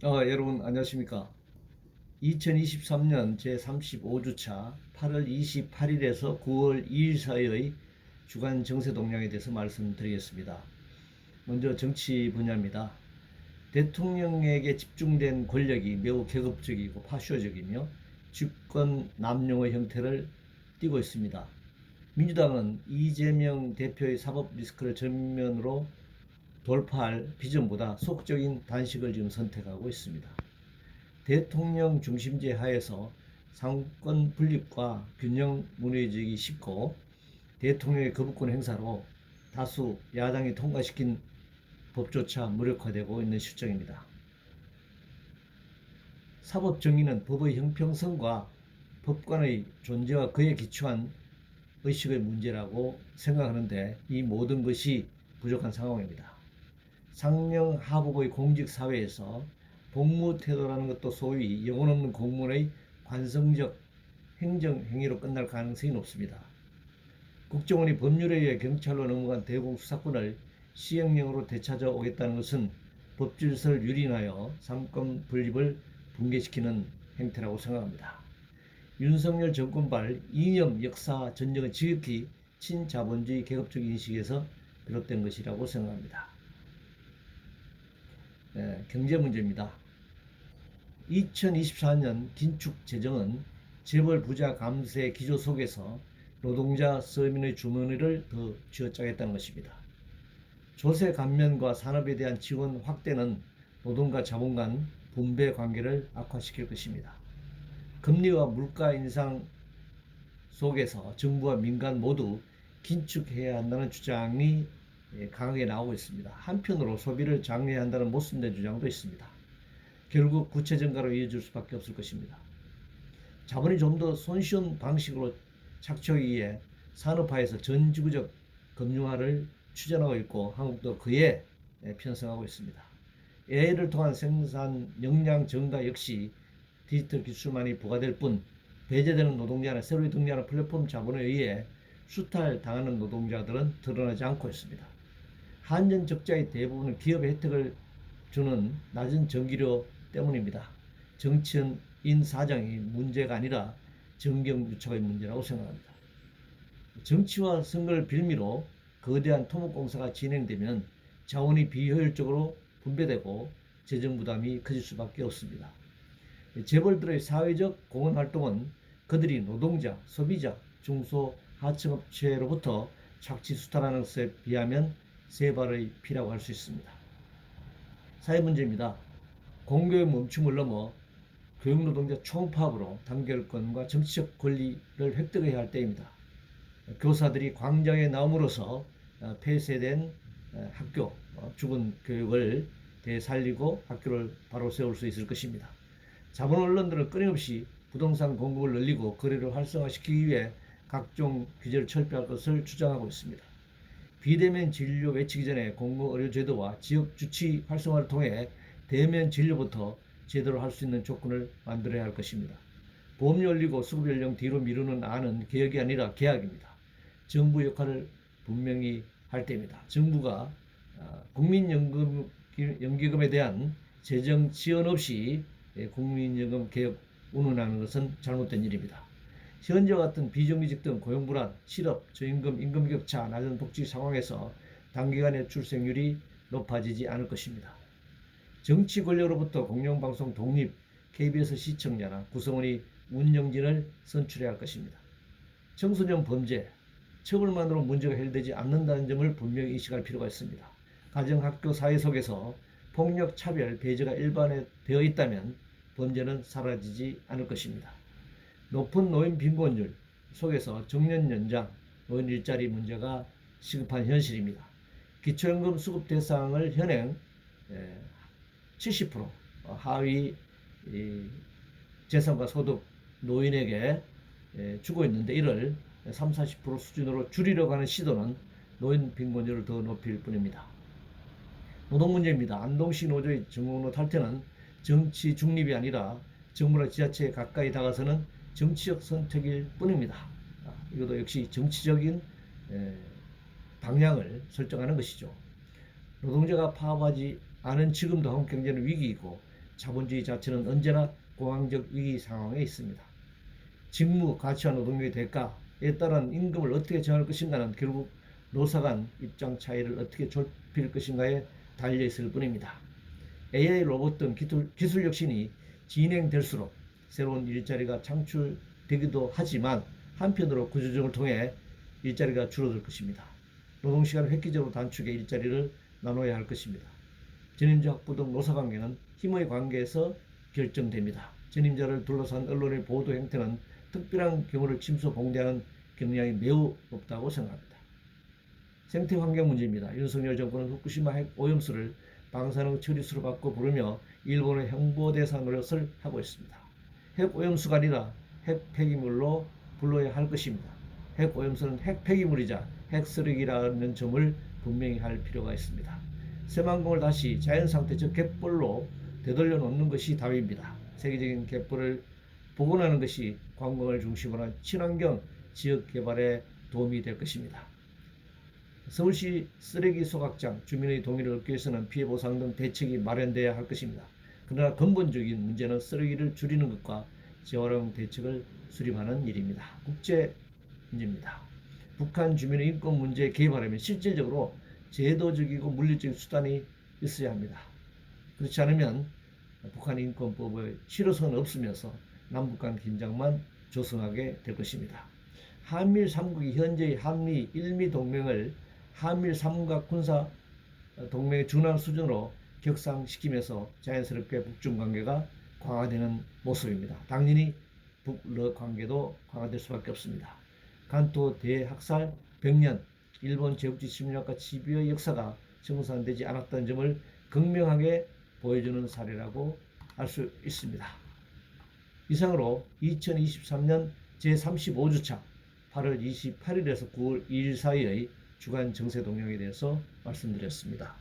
여러분 안녕하십니까? 2023년 제35주차 8월 28일에서 9월 2일 사이의 주간 정세 동향에 대해서 말씀드리겠습니다. 먼저 정치 분야입니다. 대통령에게 집중된 권력이 매우 계급적이고 파쇼적이며 집권 남용의 형태를 띠고 있습니다. 민주당은 이재명 대표의 사법 리스크를 전면으로 돌파할 비전보다 소극적인 단식을 지금 선택하고 있습니다. 대통령 중심제 하에서 상권 분립과 균형 무너지기 쉽고 대통령의 거부권 행사로 다수 야당이 통과시킨 법조차 무력화되고 있는 실정입니다. 사법정의는 법의 형평성과 법관의 존재와 그에 기초한 의식의 문제라고 생각하는데 이 모든 것이 부족한 상황입니다. 상명하복의 공직사회에서 복무태도라는 것도 소위 영혼 없는 공무원의 관성적 행정행위로 끝날 가능성이 높습니다. 국정원이 법률에 의해 경찰로 넘어간 대공 수사권을 시행령으로 되찾아 오겠다는 것은 법질서를 유린하여 상권 분립을 붕괴시키는 행태라고 생각합니다. 윤석열 정권발 이념 역사 전쟁은 지극히 친자본주의 계급적 인식에서 비롯된 것이라고 생각합니다. 경제 문제입니다. 2024년 긴축 재정은 재벌 부자 감세 기조 속에서 노동자 서민의 주머니를 더 쥐어짜겠다는 것입니다. 조세 감면과 산업에 대한 지원 확대는 노동과 자본 간 분배 관계를 악화시킬 것입니다. 금리와 물가 인상 속에서 정부와 민간 모두 긴축해야 한다는 주장이 강하게 나오고 있습니다. 한편으로 소비를 장려해야 한다는 모순된 주장도 있습니다. 결국 구체 증가로 이어질 수밖에 없을 것입니다. 자본이 좀 더 손쉬운 방식으로 착취하기 위해 산업화에서 전지구적 금융화를 추진하고 있고 한국도 그에 편성하고 있습니다. AI를 통한 생산 역량 증가 역시 디지털 기술만이 부과될 뿐 배제되는 노동자나 새로 등장하는 플랫폼 자본에 의해 수탈당하는 노동자들은 드러나지 않고 있습니다. 한전 적자의 대부분은 기업의 혜택을 주는 낮은 전기료 때문입니다. 정치인 사장이 문제가 아니라 정경유착의 문제라고 생각합니다. 정치와 선거를 빌미로 거대한 토목공사가 진행되면 자원이 비효율적으로 분배되고 재정 부담이 커질 수밖에 없습니다. 재벌들의 사회적 공헌활동은 그들이 노동자, 소비자, 중소, 하청업체로부터 착취 수탈하는 것에 비하면 세 발의 피라고 할 수 있습니다. 사회 문제입니다. 공교의 멈춤을 넘어 교육노동자 총파업으로 단결권과 정치적 권리를 획득해야 할 때입니다. 교사들이 광장에 나옴으로써 폐쇄된 학교, 죽은 교육을 되살리고 학교를 바로 세울 수 있을 것입니다. 자본 언론들은 끊임없이 부동산 공급을 늘리고 거래를 활성화시키기 위해 각종 규제를 철폐할 것을 주장하고 있습니다. 비대면 진료 외치기 전에 공공의료제도와 지역 주치 활성화를 통해 대면 진료부터 제대로 할 수 있는 조건을 만들어야 할 것입니다. 보험료 올리고 수급 연령 뒤로 미루는 안은 개혁이 아니라 계약입니다. 정부 역할을 분명히 할 때입니다. 정부가 국민연금에 대한 재정 지원 없이 국민연금 개혁 운운하는 것은 잘못된 일입니다. 현재와 같은 비정규직 등 고용불안, 실업, 저임금, 임금격차, 낮은 복지 상황에서 단기간에 출생률이 높아지지 않을 것입니다. 정치 권력으로부터 공영방송 독립, KBS 시청자나 구성원이 운영진을 선출해야 할 것입니다. 청소년 범죄, 처벌만으로 문제가 해결되지 않는다는 점을 분명히 인식할 필요가 있습니다. 가정, 학교, 사회 속에서 폭력, 차별, 배제가 일반화되어 있다면 범죄는 사라지지 않을 것입니다. 높은 노인 빈곤율 속에서 정년 연장, 노인 일자리 문제가 시급한 현실입니다. 기초연금 수급 대상을 현행 70% 하위 재산과 소득 노인에게 주고 있는데 이를 30-40% 수준으로 줄이려고 하는 시도는 노인 빈곤율을 더 높일 뿐입니다. 노동 문제입니다. 안동시 노조의 정공로 탈퇴는 정치 중립이 아니라 정부나 지자체에 가까이 다가서는 정치적 선택일 뿐입니다. 이것도 역시 정치적인 방향을 설정하는 것이죠. 노동자가 파업하지 않은 지금도 한국 경제는 위기이고 자본주의 자체는 언제나 공황적 위기 상황에 있습니다. 직무, 가치와 노동력의 대가에 따른 임금을 어떻게 정할 것인가는 결국 노사 간 입장 차이를 어떻게 좁힐 것인가에 달려 있을 뿐입니다. AI, 로봇 등 기술 혁신이 진행될수록 새로운 일자리가 창출되기도 하지만 한편으로 구조조정을 통해 일자리가 줄어들 것입니다. 노동시간을 획기적으로 단축해 일자리를 나눠야 할 것입니다. 전임자 확보 등 노사관계는 힘의 관계에서 결정됩니다. 전임자를 둘러싼 언론의 보도 행태는 특별한 경우를 침소 봉대하는 경향이 매우 높다고 생각합니다. 생태 환경 문제입니다. 윤석열 정권은 후쿠시마 핵 오염수를 방사능 처리수로 바꿔 부르며 일본의 홍보대사 노릇을 하고 있습니다. 핵 오염수가 아니라 핵 폐기물로 불러야 할 것입니다. 핵 오염수는 핵 폐기물이자 핵 쓰레기라는 점을 분명히 할 필요가 있습니다. 새만금을 다시 자연상태 즉 갯벌로 되돌려 놓는 것이 답입니다. 세계적인 갯벌을 복원하는 것이 관광을 중심으로 한 친환경 지역 개발에 도움이 될 것입니다. 서울시 쓰레기 소각장 주민의 동의를 얻기 위해서는 피해 보상 등 대책이 마련돼야 할 것입니다. 그러나 근본적인 문제는 쓰레기를 줄이는 것과 재활용 대책을 수립하는 일입니다. 국제 문제입니다. 북한 주민의 인권 문제에 개입하려면 실질적으로 제도적이고 물리적인 수단이 있어야 합니다. 그렇지 않으면 북한 인권법의 실효성은 없으면서 남북 간 긴장만 조성하게 될 것입니다. 한미 3국이 현재의 한미 1미 동맹을 한미 삼각 군사 동맹의 준하는 수준으로 격상시키면서 자연스럽게 북중 관계가 강화되는 모습입니다. 당연히 북러 관계도 강화될 수밖에 없습니다. 간토 대학살 100년 일본 제국주의 침략과 치비의 역사가 청산되지 않았다는 점을 극명하게 보여주는 사례라고 할 수 있습니다. 이상으로 2023년 제35주차 8월 28일에서 9월 2일 사이의 주간 정세 동향에 대해서 말씀드렸습니다.